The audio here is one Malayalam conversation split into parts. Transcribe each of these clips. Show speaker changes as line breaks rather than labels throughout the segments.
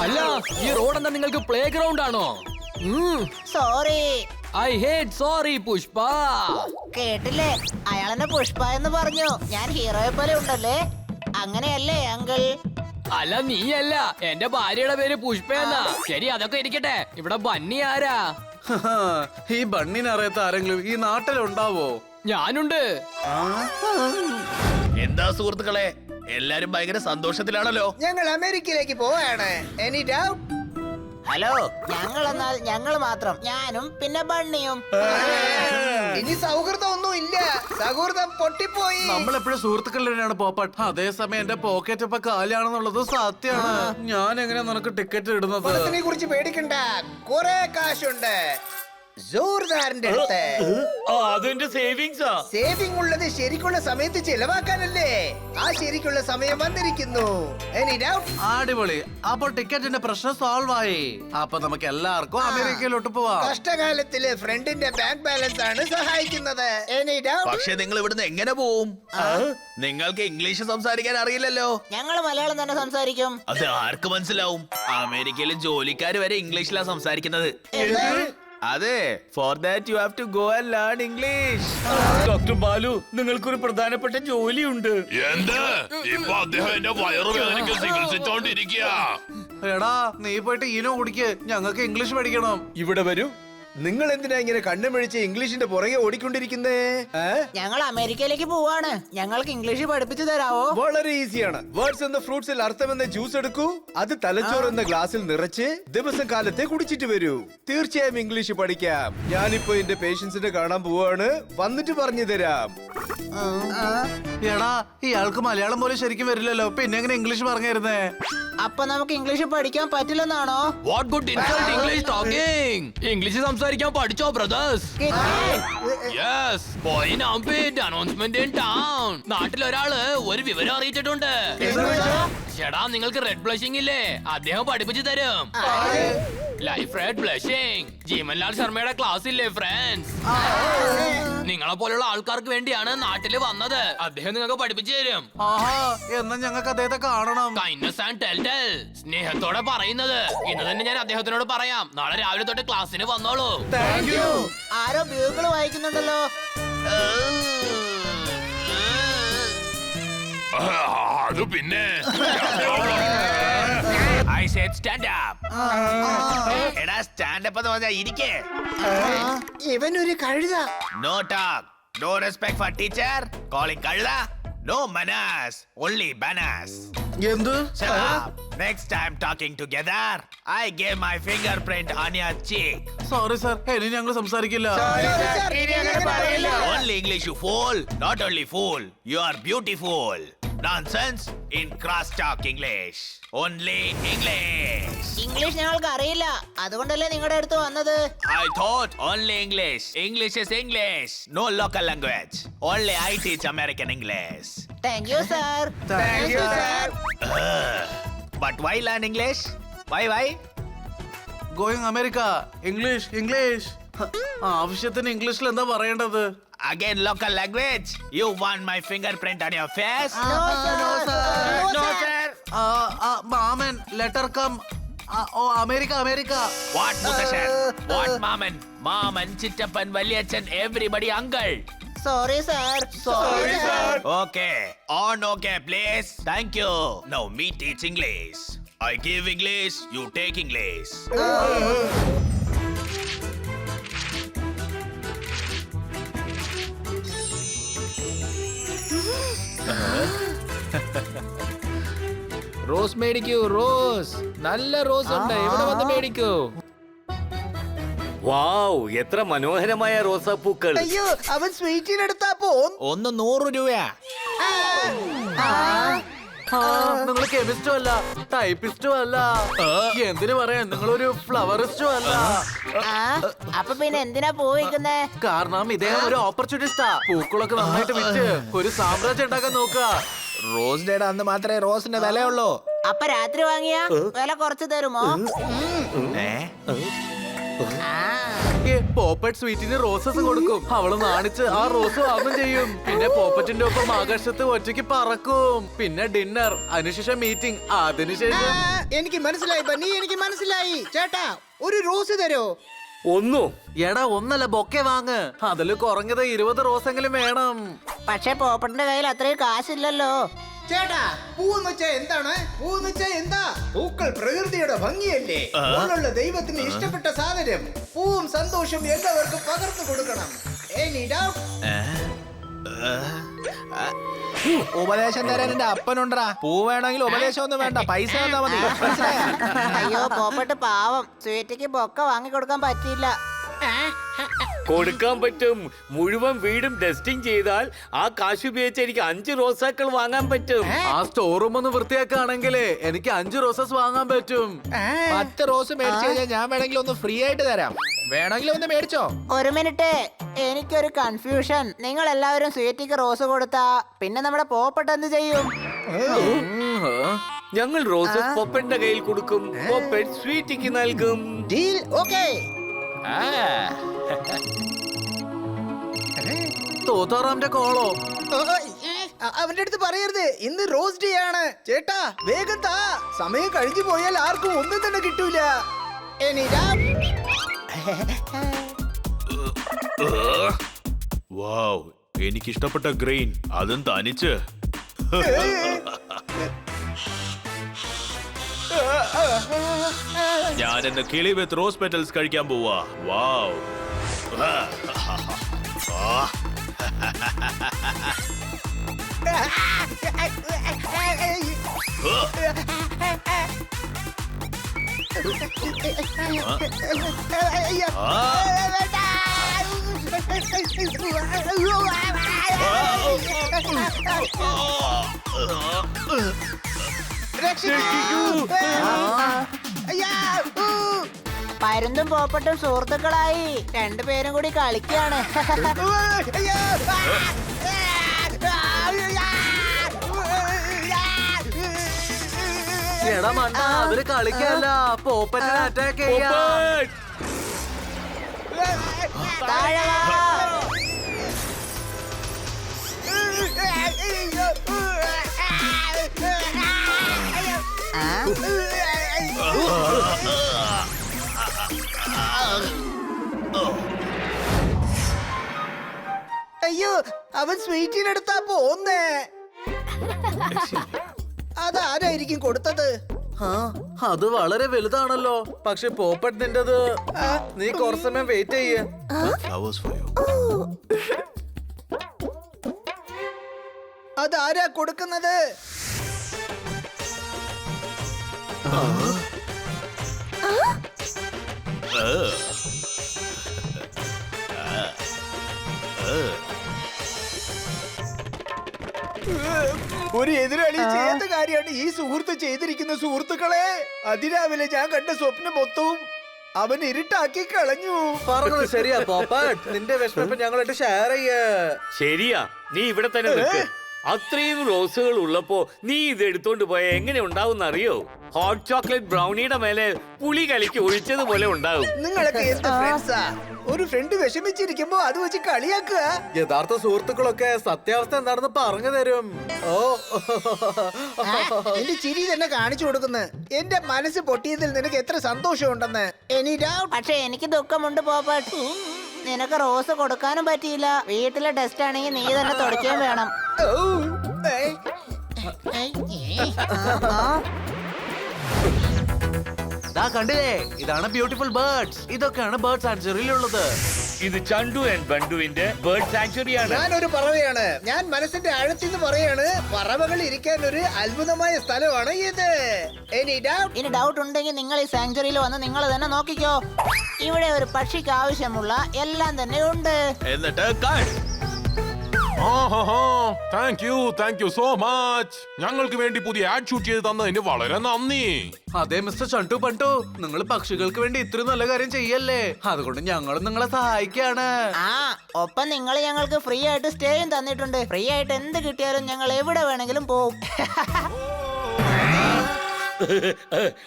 അല്ല, ഈ റോഡ് എന്താ നിങ്ങൾക്ക് പ്ലേ ഗ്രൗണ്ട് ആണോ?
Sorry.
I hate sorry Pushpa.
കേട്ടില്ലേ, അയാളെന്നെ പുഷ്പ എന്ന് പറഞ്ഞു. ഞാൻ ഹീറോയെ പോലെ ഉണ്ടല്ലേ? അങ്ങനെയല്ലേ അങ്കിൾ?
അല്ല, നീയല്ല, എന്റെ ഭാര്യയുടെ പേര് പുഷ്പ എന്നാ. ശരി, അതൊക്കെ ഇരിക്കട്ടെ. ഇവിടെ ബണ്ണി ആരാ?
ഈ ബണ്ണിനെ അറിയാത്ത ആരെങ്കിലും ഈ നാട്ടിലുണ്ടാവോ?
ഞാനുണ്ട്.
എന്താ സുഹൃത്തുക്കളെ, എല്ലാരും ഭയങ്കര സന്തോഷത്തിലാണല്ലോ.
ഞങ്ങൾ അമേരിക്കയിലേക്ക് പോവാണ്. Any doubt?
ഹലോ, ഞങ്ങൾ ഞങ്ങൾ മാത്രം, ഞാനും പിന്നെ ബണ്ണിയും.
ഇനി സൗഹൃദം ഒന്നും ഇല്ല. സൗഹൃദം പൊട്ടിപ്പോയി.
നമ്മളെപ്പോഴും സുഹൃത്തുക്കളിലാണ് പോപ്പട്ട്. അതേസമയം എന്റെ പോക്കറ്റ് ഇപ്പൊ കാലിയാണെന്നുള്ളത് സത്യമാണ്. ഞാൻ എങ്ങനെയാ നിനക്ക് ടിക്കറ്റ് ഇടുന്നത്?
പണത്തിനെ കുറിച്ച് പേടിക്കണ്ട, കുറെ കാശുണ്ട് ജോർദാറിന്റെ അടുത്ത്.
അതെന്റെ സേവിങ്സാ.
സേവിംഗ് ഉള്ളത് ശരിക്കുള്ള സമയത്ത് ചെലവാക്കാനല്ലേ? ആ ശരിക്കുള്ള സമയം വന്നിരിക്കുന്നു. Any doubt?
അടിപൊളി. അപ്പൊ ടിക്കറ്റിന്റെ പ്രശ്നം സോൾവ് ആയി. അപ്പൊ നമുക്ക് എല്ലാവർക്കും അമേരിക്കയിലോട്ട് പോവാം.
കഷ്ടകാലത്തില് ഫ്രണ്ടിന്റെ ബാങ്ക് ബാലൻസ് ആണ് സഹായിക്കുന്നത്. Any doubt?
പക്ഷെ നിങ്ങൾ ഇവിടുന്ന് എങ്ങനെ പോവും? നിങ്ങൾക്ക് ഇംഗ്ലീഷ് സംസാരിക്കാൻ അറിയില്ലല്ലോ.
ഞങ്ങൾ മലയാളം തന്നെ സംസാരിക്കും.
അത് ആർക്ക് മനസ്സിലാവും? അമേരിക്കയിൽ ജോലിക്കാർ വരെ ഇംഗ്ലീഷിലാണ് സംസാരിക്കുന്നത്. അതെ, for that you have to go and learn English.
Doctor Balu, നിങ്ങൾക്കൊരു പ്രധാനപ്പെട്ട ജോലിയുണ്ട്.
എന്ത്? ഇപ്പൊ അദ്ദേഹം എന്റെ വയറുവേദനയ്ക്ക് ചികിത്സിച്ചോണ്ടിരിക്കുക.
എടാ, നീ പോയിട്ട് ഈനോ കുടിക്ക്. ഞങ്ങൾക്ക് ഇംഗ്ലീഷ് പഠിക്കണം.
ഇവിടെ വരൂ.
നിങ്ങൾ എന്തിനാ ഇങ്ങനെ കണ്ണുമിഴിച്ച് ഇംഗ്ലീഷിന്റെ പുറകെ ഓടിക്കൊണ്ടിരിക്കുന്നേ?
ഞങ്ങൾ അമേരിക്കയിലേക്ക് പോവാണ്. ഞങ്ങൾക്ക് ഇംഗ്ലീഷ് പഠിപ്പിച്ചു തരാവോ?
വളരെ ഈസിയാണ്. വേർഡ്സ് എന്ന ഫ്രൂട്ട്സിൽ അർത്ഥം എന്ന ജ്യൂസ് എടുക്കൂ. അത് തലച്ചോറ് എന്ന ഗ്ലാസ്സിൽ നിറച്ച് ദിവസം കാലത്തെ കുടിച്ചിട്ട് വരൂ. തീർച്ചയായും ഇംഗ്ലീഷ് പഠിക്കാം. ഞാനിപ്പോ എന്റെ പേഷ്യൻസിനെ കാണാൻ പോവാണ്. വന്നിട്ട് പറഞ്ഞു തരാം.
എടാ, ഇയാൾക്ക് മലയാളം പോലും ശരിക്കും വരില്ലല്ലോ. പിന്നെ എങ്ങനെ ഇംഗ്ലീഷ് പറഞ്ഞിരുന്നേ?
അപ്പൊ നമുക്ക് ഇംഗ്ലീഷ് പഠിക്കാൻ പറ്റില്ലെന്നാണോ?
What good insult English talking. English സംസാരിക്കാൻ പഠിച്ചോ ബ്രദേഴ്സ്? യെസ്, ബോയ് നൗബിറ്റ് അനൗൺസ്മെന്റ് ഇൻ ടൗൺ. നാട്ടിൽ ഒരാള് ഒരു വിവരം അറിയിച്ചിട്ടുണ്ട്. ചേടാ, നിങ്ങൾക്ക് റെഡ് ബ്ലഷിംഗ് ഇല്ലേ? അദ്ദേഹം പഠിപ്പിച്ചു തരും. Life red blushing. ജീവൻലാൽ ശർമ്മയുടെ ക്ലാസ് ഇല്ലേ ഫ്രണ്ട്സ്? നിങ്ങളെ പോലുള്ള ആൾക്കാർക്ക് വേണ്ടിയാണ് നാട്ടില് വന്നത്. അദ്ദേഹം നിങ്ങൾക്ക് പഠിപ്പിച്ചു തരും.
ആഹാ, എന്നാ ഞങ്ങൾക്ക് അദ്ദേഹത്തെ കാണണം.
കൈൻഡ്നസ് ആൻഡ് ടെൽ സ്നേഹത്തോടെ പറയുന്നത്. ഇന്ന് തന്നെ ഞാൻ അദ്ദേഹത്തിനോട് പറയാം. നാളെ രാവിലെ തൊട്ട് ക്ലാസ്സിന് വന്നോളൂ.
ആരോ ബ്യൂഗിൾ വായിക്കുന്നുണ്ടല്ലോ.
അത് പിന്നെ I said stand up. എടാ, സ്റ്റാൻഡ് അപ്പ് എന്ന് പറഞ്ഞാൽ ഇരിക്കേ.
ഇവനൊരു കഴുത.
No talk, no respect for teacher. Calling കഴുത. No manners, only banners.
എന്ത്?
Shut up. Next time talking together, I gave my fingerprint on your cheek.
Sorry sir, ഇനി ഞങ്ങൾ സംസാരിക്കില്ല.
Only English, you fool. Not only fool, you are beautiful. Nonsense in cross-talk English. Only English.
English ഞങ്ങൾക്ക് അറിയില്ല, അതുകൊണ്ടല്ലേ നിങ്ങളുടെ അടുത്ത് വന്നത്.
I thought only English. English is English. No local language. Only I teach American English.
Thank you sir.
Thank you, sir.
But why learn English? Why?
Going America. English English. ആവശ്യത്തിന് ഇംഗ്ലീഷിൽ എന്താ പറയേണ്ടത്?
Again local language. You want my fingerprint on your face?
No, sir.
മാമൻ, letter come. America America.
What മുത്തശ്ശൻ? What മാമൻ? മാമൻ, ചിറ്റപ്പൻ, വലിയച്ഛൻ, everybody uncle.
Sorry sir. Sorry sir.
Okay. On okay, please. Thank you. Now me teach English. I give English, you take English.
Rose മേടിക്കൂ, റോസ്. നല്ല റോസ് ഉണ്ട്, ഇവിടെ വന്ന് മേടിക്കൂ.
വാവ്, എത്ര മനോഹരമായ റോസാപ്പൂക്കൾ.
അയ്യോ, അവൻ സ്വീറ്റിനെടുത്താ പോ.
ഒന്ന് 100 രൂപയാ.
നിങ്ങൾ കെമിസ്റ്റും അല്ല, ടൈപ്പിസ്റ്റും അല്ല, എന്തിനു പറയാൻ നിങ്ങളൊരു ഫ്ലവറിസ്റ്റും അല്ല.
ആ, അപ്പൊ പിന്നെ എന്തിനാ പോയിക്കുന്നേ?
കാരണം ഇദ്ദേഹം ഒരു ഓപ്പർച്യൂണിസ്റ്റാ. പൂക്കളൊക്കെ നന്നായിട്ട് വിറ്റ് ഒരു സാമ്രാജ്യം ഉണ്ടാക്കാൻ നോക്കുക.
റോസ് ഡേയുടെ അന്ന് മാത്രമേ റോസിന്റെ വിലയുള്ളൂ.
അപ്പൊ രാത്രി വാങ്ങിയ വില കുറച്ച് തരുമോ? ആ,
പോപ്പറ്റ് സ്വീറ്റിന് റോസസ് കൊടുക്കും. അവള് നാണിച്ച് ആ റോസ് വാങ്ങും ചെയ്യും. പിന്നെ പോപ്പറ്റിന്റെ ഒപ്പം ആകാശത്ത് ഒറ്റയ്ക്ക് പറക്കും. പിന്നെ ഡിന്നർ, അതിനുശേഷം മീറ്റിംഗ്, അതിനുശേഷം
എനിക്ക് മനസ്സിലായി ബന്നി, എനിക്ക് മനസ്സിലായി. ചേട്ടാ ഒരു റോസ് തരോ?
ഒന്നോ?
എടാ ഒന്നല്ല, ബൊക്കെ വാങ്ങ്. അതില് കുറഞ്ഞത് 20 റോസെങ്കിലും വേണം.
പക്ഷെ പോപ്പട്ടിന്റെ കയ്യിൽ അത്രയും കാശില്ലല്ലോ.
ചേട്ടാ പൂന്ന് വെച്ചാ എന്താണ്? പൂന്ന് വെച്ചാ എന്താ? പൂക്കൾ പ്രകൃതിയുടെ ഭംഗിയല്ലേ? പൂവുള്ള ദൈവത്തിന് ഇഷ്ടപ്പെട്ട സാധനം. പൂവും സന്തോഷവും എല്ലാവർക്കും പകർന്നു കൊടുക്കണം. Any doubt?
ഉപദേശം തരാൻ എന്റെ അപ്പനുണ്ടാ. പൂ വേണമെങ്കിൽ ഉപദേശം ഒന്നും വേണ്ട, പൈസ തന്നാ മതി. മനസ്സിലായോ?
അയ്യോ പോപ്പട്ട് പാവം, സ്വീറ്റിക്ക് ബൊക്ക വാങ്ങി കൊടുക്കാൻ പറ്റിയില്ല.
കൊടുക്കാൻ പറ്റും. മുഴുവൻ വീടും ടെസ്റ്റിംഗ് ചെയ്താൽ ആ കാശ് ഉപയോഗിച്ച് എനിക്ക് 5 റോസാക്കൾ വാങ്ങാൻ പറ്റും.
ആ സ്റ്റോർ റൂം ഒന്ന് വൃത്തിയാക്കുകയാണെങ്കിലേ എനിക്ക് 5 റോസസ് വാങ്ങാൻ പറ്റും.
10 റോസ് മേടിച്ചു കഴിഞ്ഞാൽ ഞാൻ വേണമെങ്കിൽ ഒന്ന് ഫ്രീ ആയിട്ട് തരാം. വേണമെങ്കിൽ ഒന്ന് മേടിച്ചോ.
ഒരു മിനിറ്റ്, എനിക്കൊരു കൺഫ്യൂഷൻ. നിങ്ങൾ എല്ലാവരും സ്വീറ്റിക്ക് റോസ് കൊടുത്താ പിന്നെ നമ്മുടെ പോപ്പട്ട് എന്ത് ചെയ്യും?
ഞങ്ങൾ റോസസ് പൊപ്പന്റെ കയ്യിൽ കൊടുക്കും. പൊപ്പറ്റ് സ്വീറ്റിക്ക് നൽകും.
Deal? Okay.
തോത്താറാമിന്റെ കോളോ?
അവന്റെ അടുത്ത് പറയരുത്, ഇന്ന് റോസ് ഡേ ആണ്. ചേട്ടാ വേഗം താ, സമയം കഴിഞ്ഞു പോയാൽ ആർക്കും ഒന്നും തന്നെ കിട്ടൂല. Any doubt?
വാവ്, എനിക്ക് ഇഷ്ടപ്പെട്ട ഗ്രെയിൻ, അതും തനിച്ച്. ഞാനെന്ന് കിളി വിത്ത് റോസ് പെറ്റൽസ് കഴിക്കാൻ പോവാ. വാവ്.
പരുന്തും പോപ്പട്ടും സുഹൃത്തുക്കളായി. രണ്ടുപേരും കൂടി കളിക്കാണ്.
എടാ മണ്ട, അവര് കളിക്കല്ല, പോപ്പറ്റിനെ അറ്റാക്ക് ചെയ്യാ.
പൊപ്പറ്റ്!
താഴെ വാ.
അയ്യോ, അവൻ സ്വീറ്റിനെടുത്താ പോന്നേ. അതാരായിരിക്കും കൊടുത്തത്?
അത് വളരെ വലുതാണല്ലോ. പക്ഷെ പോപ്പറ്റ് നിന്റത്. നീ കുറച്ച് സമയം വെയിറ്റ് ചെയ്യേ.
Flowers for you.
അതാരാ കൊടുക്കുന്നത്? ഒരു എതിരാളി ചെയ്ത കാര്യമാണ് ഈ സുഹൃത്ത് ചെയ്തിരിക്കുന്ന. സുഹൃത്തുക്കളെ, അതിരാവിലെ ഞാൻ കണ്ട സ്വപ്നം മൊത്തവും അവൻ ഇരുട്ടാക്കി കളഞ്ഞു.
പറഞ്ഞത് ശരിയാ പോപ്പറ്റ്. നിന്റെ വിഷമം ഞങ്ങളായിട്ട് ഷെയർ ചെയ്യേ.
ശരിയാ, നീ ഇവിടെ തന്നെ നിൽക്ക്. അത്രയും റോസുകൾ ഉള്ളപ്പോ നീ ഇത് എടുത്തോണ്ട് പോയ എങ്ങനെ ഉണ്ടാവും അറിയോ? ഹോട്ട് ചോക്ലേറ്റ് ബ്രൗണിയുടെ മേലെ പുളി കലക്കി ഒഴിച്ചതുപോലെ ഉണ്ടാവും.
നിങ്ങളൊക്കെ എന്ത് ഫ്രണ്ട്സാ? ഒരു ഫ്രണ്ട് വിഷമിച്ചിരിക്കുമ്പോ അത് വെച്ച് കളിയാക്കുക.
യഥാർത്ഥ സുഹൃത്തുക്കളൊക്കെ സത്യാവസ്ഥ എന്താണെന്ന് പറഞ്ഞു തരും. ഓ
എന്റെ ചിരി തന്നെ കാണിച്ചു കൊടുക്കുന്നു. എന്റെ മനസ്സ് പൊട്ടിയതിൽ നിനക്ക് എത്ര സന്തോഷമുണ്ടെന്ന്. Any doubt?
പക്ഷെ എനിക്ക് ദുഃഖമുണ്ട് പോപ്പട്ട്. നിനക്ക് റോസ് കൊടുക്കാനും പറ്റിയില്ല. വീട്ടിലെ ഡസ്റ്റ് ആണെങ്കിൽ നീ തന്നെ തുടയ്ക്കുകയും വേണം.
കണ്ടില്ലേ, ഇതാണ് ബ്യൂട്ടിഫുൾ ബേർഡ്സ്. ഇതൊക്കെയാണ് ബേർഡ് സാങ്ച്വറിയിലുള്ളത്.
ഇത് ചണ്ടു ആൻഡ് ബണ്ടുവിന്റെ ബേർഡ് സാങ്ച്വറി ആണ്.
ഞാനൊരു പറവയാണ്. ഞാൻ മനസ്സിന്റെ ആഴത്തിൽ നിന്ന് പറയാണ്, പറവകൾ ഇരിക്കാൻ ഒരു അത്ഭുതമായ സ്ഥലമാണ് ഇത്. Any doubt?
ഇനി ഡൗട്ട് ഉണ്ടെങ്കിൽ നിങ്ങൾ ഈ സാങ്ച്വറിയിൽ വന്ന് നിങ്ങൾ തന്നെ നോക്കിക്കോ. ഇവിടെ ഒരു പക്ഷിക്ക് ആവശ്യമുള്ള എല്ലാം തന്നെ ഉണ്ട്.
എന്നിട്ട്
താങ്ക് യു സോ മച്ച്. ഞങ്ങൾക്ക് വേണ്ടി പുതിയ ആഡ് ഷൂട്ട് ചെയ്ത് തന്നതിന് വളരെ നന്ദി.
അതെ മിസ്റ്റർ ചണ്ടു പണ്ടു, നിങ്ങൾ പക്ഷികൾക്ക് വേണ്ടി ഇത്രയും നല്ല കാര്യം ചെയ്യല്ലേ, അതുകൊണ്ട് ഞങ്ങളും നിങ്ങളെ സഹായിക്കാണ്.
ആ ഒപ്പം നിങ്ങൾ ഞങ്ങൾക്ക് ഫ്രീ ആയിട്ട് സ്റ്റേയും തന്നിട്ടുണ്ട്. ഫ്രീ ആയിട്ട് എന്ത് കിട്ടിയാലും ഞങ്ങൾ എവിടെ വേണമെങ്കിലും പോവും.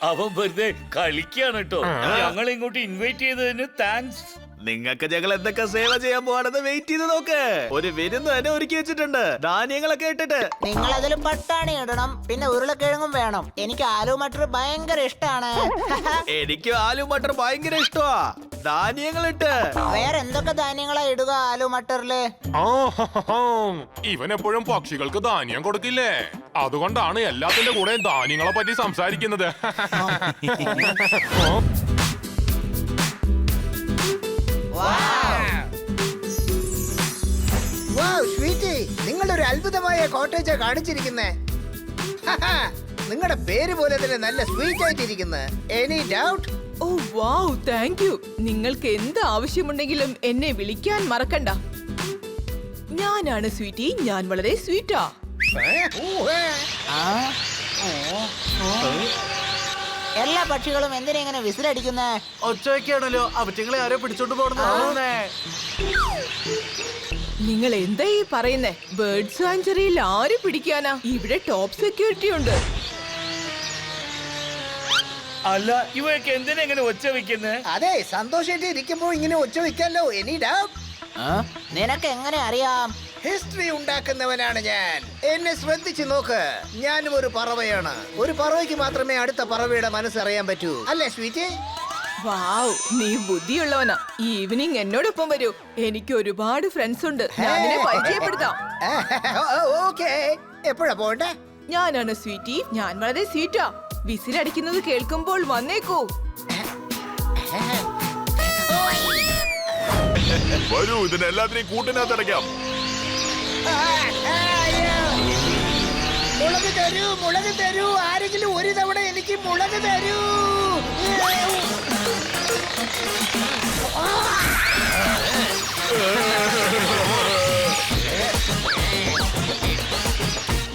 അവൻ വെറുതെ കളിക്കാണ് കേട്ടോ. ഞങ്ങൾ ഇങ്ങോട്ട് ഇൻവൈറ്റ് ചെയ്തതിന് താങ്ക്സ്.
നിങ്ങൾക്ക് ഞങ്ങൾ എന്തൊക്കെ സേവ ചെയ്യാൻ പോവാണെന്ന് വെയിറ്റ് ചെയ്ത് നോക്ക്. ഒരു വിരുന്ന് തന്നെ ഒരുക്കി വെച്ചിട്ടുണ്ട്, ധാന്യങ്ങളൊക്കെ ഇട്ടിട്ട്.
നിങ്ങൾ അതിൽ പട്ടാണി ഇടണം, പിന്നെ ഉരുളക്കിഴങ്ങും വേണം. എനിക്ക് ആലു മട്ടർ ഭയങ്കര ഇഷ്ടാണ്.
എനിക്ക് ആലു മട്ടർ ഭയങ്കര ഇഷ്ടമാ. ധാന്യങ്ങൾ ഇട്ട്.
വേറെ എന്തൊക്കെ ധാന്യങ്ങളാ ഇടുക ആലു മട്ടറില്?
ഇവൻ എപ്പോഴും പക്ഷികൾക്ക് ധാന്യം കൊടുക്കില്ലേ, അതുകൊണ്ടാണ് എല്ലാത്തിന്റെ കൂടെ ധാന്യങ്ങളെ പറ്റി സംസാരിക്കുന്നത്.
നിങ്ങളുടെ ഒരു അത്ഭുതമായ കോട്ടേജ് കാണിച്ചിരിക്കുന്നേ. നിങ്ങളുടെ പേര് പോലെ തന്നെ നല്ല സ്വീറ്റ് ആയിട്ടിരിക്കുന്നത്. Any doubt?
Oh wow, thank you. നിങ്ങൾക്ക് എന്ത് ആവശ്യമുണ്ടെങ്കിലും എന്നെ വിളിക്കാൻ മറക്കണ്ട. ഞാനാണ് സ്വീറ്റി, ഞാൻ വളരെ സ്വീറ്റാ.
എല്ലാ പക്ഷികളും എന്തിനാ ഇങ്ങനെ വിസിലടിക്കുന്നേ?
ഒച്ചയൊക്കെയാണല്ലോ, അവറ്റങ്ങളെ ആരോ പിടിച്ചോണ്ട് പോണെന്ന്.
നിങ്ങൾ എന്താ ഈ പറയുന്നേ? ബേർഡ് സാഞ്ചുറിയിൽ ആര് പിടിക്കാനാ? ഇവിടെ ടോപ്പ് സെക്യൂരിറ്റി ഉണ്ട്.
അല്ല, ഇവയൊക്കെ എന്തിനാ ഇങ്ങനെ ഒച്ച വെക്കുന്നത്?
അതെ, സന്തോഷായിട്ട് ഇരിക്കുമ്പോ ഇങ്ങനെ ഒച്ച വെക്കാലോ. Any doubt?
നിനക്ക് എങ്ങനെ അറിയാം?
ഹിസ്റ്ററി ഉണ്ടാക്കുന്നവനാണ് ഞാൻ. എന്നെ ശ്രദ്ധിച്ചു നോക്ക്. ഞാനും ഒരു പറവയാണ്. ഒരു പറവയ്ക്ക് മാത്രമേ അടുത്ത പറവയുടെ മനസ്സറിയാൻ പറ്റൂ, അല്ലേ സ്വീറ്റ്?
വാവ്, നീ ബുദ്ധിയുള്ളവനാ. ഈവനിങ് എന്നോടൊപ്പം വരൂ. എനിക്ക് ഒരുപാട് ഫ്രണ്ട്സ് ഉണ്ട്. ഞാൻ നിന്നെ പരിചയപ്പെടുത്താം.
ഓക്കേ, എപ്പോഴാ പോണ്ടേ?
ഞാനാണ് സ്വീറ്റി, ഞാൻ വളരെ സ്വീറ്റാ. വിസിലടിക്കുന്നത് കേൾക്കുമ്പോൾ വന്നേക്കൂ.
വരൂ, ഇതിനെല്ലാത്തിനെയും കൂട്ടിനകത്ത് അടയ്ക്കാം.
മുളക് തരൂ, മുളക് തരൂ. ആരെങ്കിലും ഒരു തവണ എനിക്ക് മുളക് തരൂ.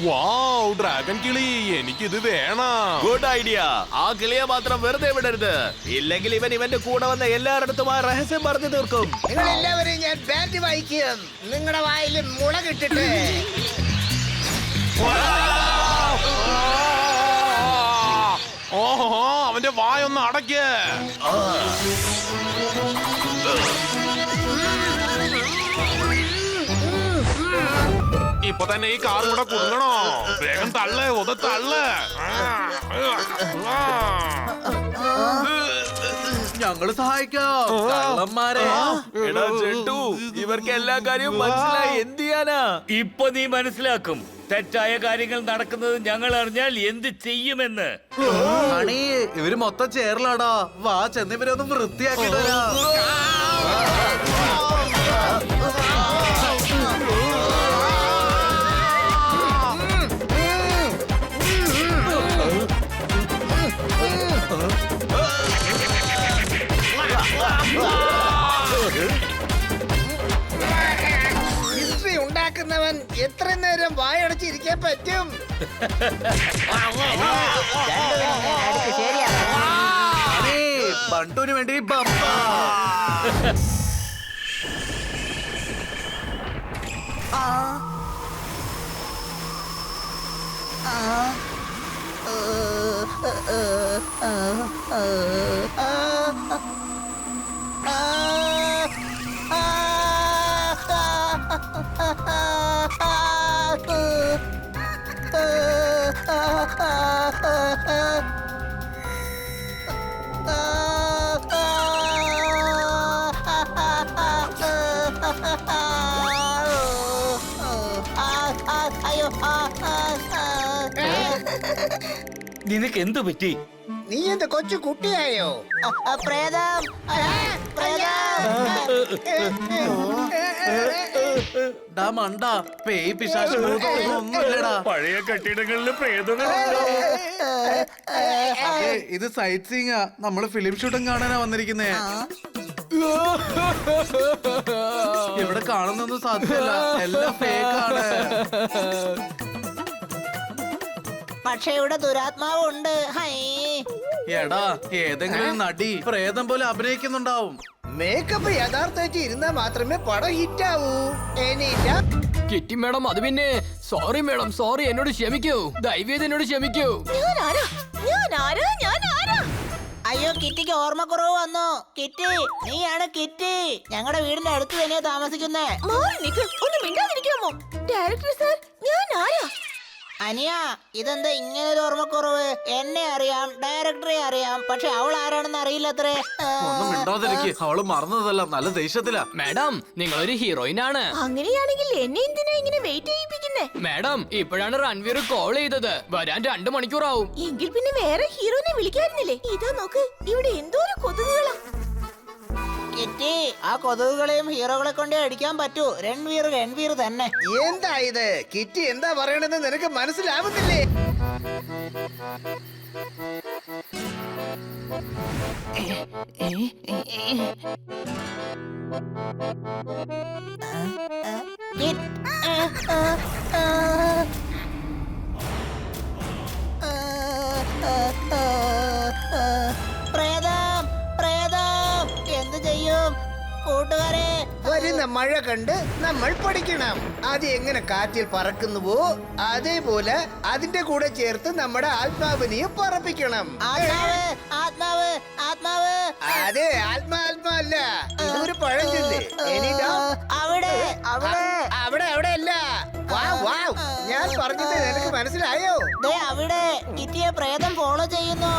വാവ്, ഡ്രാഗൺ കിളി, എനിക്കിത് വേണം.
Good idea. ആ കിളിയെ മാത്രം വെറുതെ വിടരുത്, ഇല്ലെങ്കിൽ ഇവന്റെ കൂടെ വന്ന എല്ലാവരുടെ ആ രഹസ്യം പറഞ്ഞു തീർക്കും.
നിങ്ങൾ എല്ലാവരെയും ഞാൻ ബാൻഡ് വായിക്കും. നിങ്ങളുടെ വായിൽ മുളകിട്ടിട്ട്.
ഓഹോ, അവന്റെ വായൊന്ന് അടയ്ക്ക്. ഇപ്പൊ തന്നെ ഈ കാർ കൂടെ കുടുങ്ങണോ? വേഗം തള്ളേ, ഒന്ന് തള്ളേ.
ഞങ്ങള് സഹായിക്കാം കള്ളന്മാരെ.
എടാ ചെട്ടു, ഇവർക്ക് എല്ലാ കാര്യവും മനസ്സിലായി. എന്ത് ചെയ്യാനാ?
ഇപ്പൊ നീ മനസ്സിലാക്കും തെറ്റായ കാര്യങ്ങൾ നടക്കുന്നത് ഞങ്ങൾ അറിഞ്ഞാൽ എന്ത് ചെയ്യുമെന്ന്.
അണി, ഇവര് മൊത്തം ചേർലാടാ. വാ, ചെന്നിവരൊന്നും വൃത്തിയാക്കിട്ട് വരാം.
ഹിസ്റ്ററി ഉണ്ടാക്കുന്നവൻ എത്ര നേരം വായടച്ചിരിക്കാൻ പറ്റും?
അണി, പണ്ടുവിന് വേണ്ടി ബമ്പ.
നിനക്ക് എന്തു പറ്റി?
നീ എന്താ കൊച്ചു കുട്ടിയായോ?
പ്രേതം,
ഡാ മണ്ട, പേയ് പിശാച് ഒന്നുമില്ലടാ.
പഴയ കെട്ടിടങ്ങളില് പ്രേതങ്ങളുണ്ടോ?
ഇത് സൈറ്റ് സീയിങ്ങാ. നമ്മള് ഫിലിം ഷൂട്ടും കാണാനാ വന്നിരിക്കുന്നേ. ഇവിടെ കാണുന്നൊന്നും സാധ്യമല്ല, എല്ലാം ഫേക്കാണ്.
പക്ഷെ ഇവിടെ ദുരാത്മാവ് ഉണ്ട്. ഹൈ,
എടാ, ഏതെങ്കിലും നടി പ്രേതം പോലെ അഭിനയിക്കുന്നുണ്ടാവും.
മേക്കപ്പ് യഥാർത്ഥമായിട്ട് ഇരുന്നാ മാത്രമേ പടം ഹിറ്റാവൂ. എണീറ്റ
കിറ്റി മാഡം, അത് പിന്നെ സോറി മാഡം, സോറി, എന്നോട് ക്ഷമിക്കൂ, ദയവേത് എന്നോട് ക്ഷമിക്കൂ.
അയ്യോ, കിറ്റിക്ക് ഓർമ്മക്കുറവ് വന്നു. കിറ്റി, നീയാണ് കിറ്റി. ഞങ്ങളുടെ വീടിന്റെ അടുത്ത് തന്നെയാ താമസിക്കുന്നേ.
ഒന്ന് മിണ്ടാതിരിക്കാമോ? ഡയറക്ടർ സാർ, ഞാൻ ആരാ?
അനിയ, ഇതെന്താ ഇങ്ങനെ ഒരു ഓർമ്മക്കുറവ്? എന്നെ അറിയാം, ഡയറക്ടറെ അറിയാം, പക്ഷെ അവൾ ആരാണെന്ന് അറിയില്ലത്രേ.
ഒന്നും മിണ്ടാതിരിക്ക്, അവള് മറന്നതല്ല, നല്ല ദേഷ്യത്തിലാ.
മാഡം, നിങ്ങളൊരു ഹീറോയിൻ ആണ്.
അങ്ങനെയാണെങ്കിൽ എന്നെ എന്തിനാ ഇങ്ങനെ വെയിറ്റ് ചെയ്യിപ്പിക്കുന്നേ?
മാഡം, ഇപ്പോഴാണ് രൺവീർ കോൾ ചെയ്തത്. വരാൻ 2 മണിക്കൂറാവും.
എങ്കിൽ പിന്നെ വേറെ ഹീറോനെ വിളിക്കായിരുന്നില്ലേ? ഇതാ നോക്ക്, ഇവിടെ എന്തോരം കൊതുകുകളാ.
കിറ്റി, ആ കൊതുകുകളെയും ഹീറോകളെ കൊണ്ടേ അടിക്കാൻ പറ്റൂ. രൺവീർ തന്നെ.
എന്താ ഇത്? കിറ്റി എന്താ പറയണെന്ന് നിനക്ക് മനസ്സിലാവുന്നില്ലേ?
പ്രേതം, പ്രേതം, എന്ത് ചെയ്യും കൂട്ടുകാരെ?
വരുന്ന മഴ കണ്ട് നമ്മൾ പഠിക്കണം. അത് എങ്ങനെ കാറ്റിൽ പറക്കുന്നുവോ അതേപോലെ അതിന്റെ കൂടെ ചേർത്ത് നമ്മുടെ ആത്മാവിനെയും പറപ്പിക്കണം.
ആത്മാവ്, ആത്മാവ്, ആത്മാവ്.
അതെ, ആത്മാല്ല, ഇതൊരു പഴഞ്ചൊല്ല്. എനിതാ
അവിടെ, അവിടെ,
അവിടെ അവിടെ അല്ല. വാവ്, ഞാൻ പറഞ്ഞത് നിനക്ക് മനസ്സിലായോ?
ദേ അവിടെ കിറ്റിയെ പ്രേതം ഫോളോ ചെയ്യുന്നു.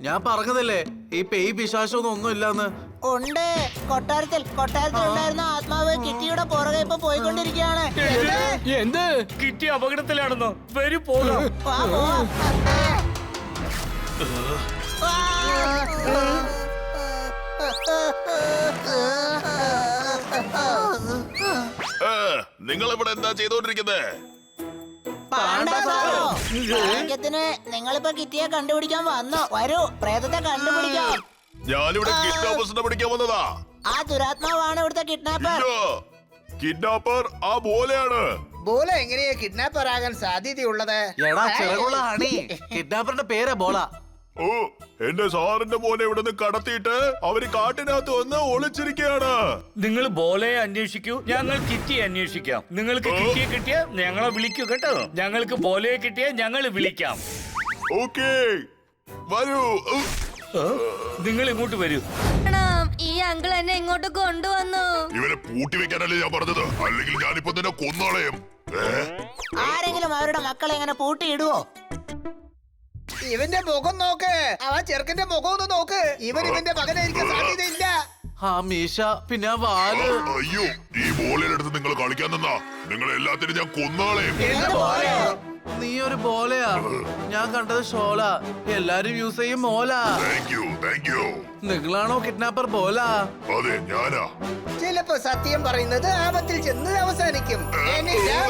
ഞാൻ പറഞ്ഞതല്ലേ, ഈ പേയ് പിശാശൊന്നും ഒന്നും ഇല്ലാന്ന്.
ഉണ്ട്, കൊട്ടാരത്തിൽ ഉണ്ടായിരുന്ന ആത്മാവ് കിറ്റിയുടെ പുറകെ ഇപ്പൊ പോയിക്കൊണ്ടിരിക്കുകയാണ്.
എന്ത്?
കിറ്റി അപകടത്തിലാണെന്നോ? വരൂ പോകാം.
വാ, പോവാം.
നിങ്ങൾ ഇവിടെ എന്താ ചെയ്തോണ്ടിരിക്കുന്നത്?
പാണ്ഡവസാറോ, ഭാഗ്യത്തിന് നിങ്ങളിപ്പോ കിറ്റിയെ കണ്ടുപിടിക്കാൻ വന്നോ. വരൂ, പ്രേതത്തെ കണ്ടുപിടിക്കാം.
ഞാനിവിടെ കിഡ്നാപ്പേഴ്സിനെ പിടിക്കാൻ വന്നതാ.
ആ ദുരാത്മാവാണ് ഇവിടുത്തെ കിഡ്നാപ്പർ.
കിഡ്നാപ്പർ ആ ബോലെയാണ്.
ബോല എങ്ങനെയാ കിഡ്നാപ്പർ ആകാൻ സാധ്യതയുള്ളത്?
എടാ, ചിറകുള്ള ഹണി, കിഡ്നാപ്പറിന്റെ പേരാ ബോള.
ഓ, എന്റെ സാറിന്റെ മോനെ ഇവിടെ നിന്ന് കടത്തിയിട്ട് അവര് കാട്ടിനകത്ത് വന്ന് ഒളിച്ചിരിക്കുകയാണ്.
നിങ്ങൾ ബോലയെ അന്വേഷിക്കൂ, ഞങ്ങൾ കിറ്റിയെ അന്വേഷിക്കാം. നിങ്ങൾക്ക് കിറ്റിയെ കിട്ടിയ ഞങ്ങളെ വിളിക്കൂ കേട്ടോ. ഞങ്ങൾക്ക് ബോലയെ കിട്ടിയ ഞങ്ങൾ വിളിക്കാം.
ഓക്കേ, വരൂ.
നിങ്ങൾ ഇങ്ങോട്ട് വരൂ.
ഈ അങ്കിൾ എന്നെ ഇങ്ങോട്ട് കൊണ്ടുവന്നു.
ഇവരെ പൂട്ടി വെക്കാനല്ലേ ഞാൻ പറഞ്ഞത്, അല്ലെങ്കിൽ ഞാനിപ്പോ തന്നെ കൊന്നോളയും.
ആരെങ്കിലും അവരുടെ മക്കളെ എങ്ങനെ പൂട്ടിയിടുവോ?
ഇവന്റെ മുഖം നോക്ക്, ആ ചെറുക്കന്റെ മുഖം ഒന്ന് നോക്ക്. ഇവന്റെ മകനായിരിക്കാൻ സാധ്യതയില്ല.
ആ മീശ, പിന്നെ ആ വാല്.
അയ്യോ, ഈ ബോളിലെടുത്ത് നിങ്ങൾ കളിക്കാൻ നിന്നാ നിങ്ങൾ എല്ലാത്തിനും ഞാൻ കൊന്നോളയും.
നീ ഒരു ബോലയാ, ഞാൻ കണ്ടത് ഷോല. എല്ലാരും യൂസ് ചെയ്യും മോല.
Thank you.
നിങ്ങളാണോ കിഡ്നാപ്പർ ബോല?
അതെ, ഞാനാ.
ചിലപ്പോ സത്യം പറയുന്നത് ആപത്തിൽ ചെന്ന് അവസാനിക്കും. എന്നിട്ടാ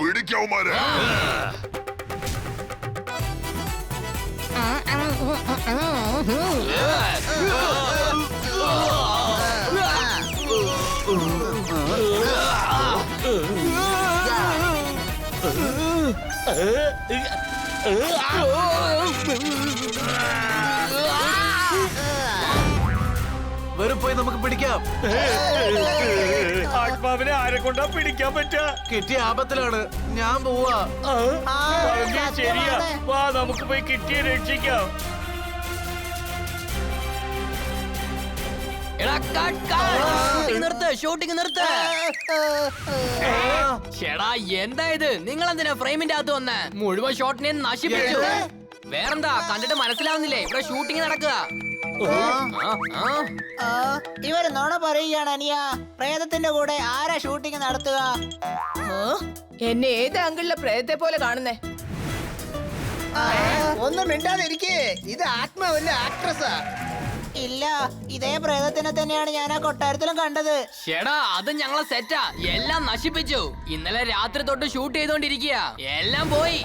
പിടിക്കാവുമാരെ.
വരും, പോയി നമുക്ക് പിടിക്കാം.
ആത്മാവിനെ ആരെ കൊണ്ടാ പിടിക്കാൻ പറ്റാ?
കിറ്റി ആപത്തിലാണ്, ഞാൻ പോവാ.
ശരിയാ, വാ നമുക്ക് പോയി കിറ്റിയെ രക്ഷിക്കാം.
ഷൂട്ടിംഗ് നിർത്ത്. ചേടാ, എന്താ ഇത്? നിങ്ങൾ എന്തിനാ ഫ്രെയിമിന്റെ അകത്ത് വന്ന് മുഴുവൻ ഷോട്ടിനെ നശിപ്പിച്ചു? വേറെന്താ, കണ്ടിട്ട് മനസ്സിലാവുന്നില്ലേ? ഇവിടെ ഷൂട്ടിംഗ് നടക്കുക.
ഇവര് നുണ പറയുകയാണ് അനിയ. പ്രേതത്തിന്റെ കൂടെ ആരാ ഷൂട്ടിംഗ് നടത്തുക?
എന്നെ ഏത് ആംഗിളിലെ പ്രേതത്തെ പോലെ കാണുന്നേ?
ഒന്നും മിണ്ടാതിരിക്കേ, ഇത് ആത്മാവല്ല, ആക്ട്രസാ.
ഇല്ല, ഇതേ പ്രേതത്തിനെ തന്നെയാണ് ഞാൻ ആ കൊട്ടാരത്തിലും കണ്ടത്.
ചേടാ, അത് ഞങ്ങളെ സെറ്റാ. എല്ലാം നശിപ്പിച്ചു. ഇന്നലെ രാത്രി തൊട്ട് ഷൂട്ട് ചെയ്തോണ്ടിരിക്കുക. എല്ലാം പോയി.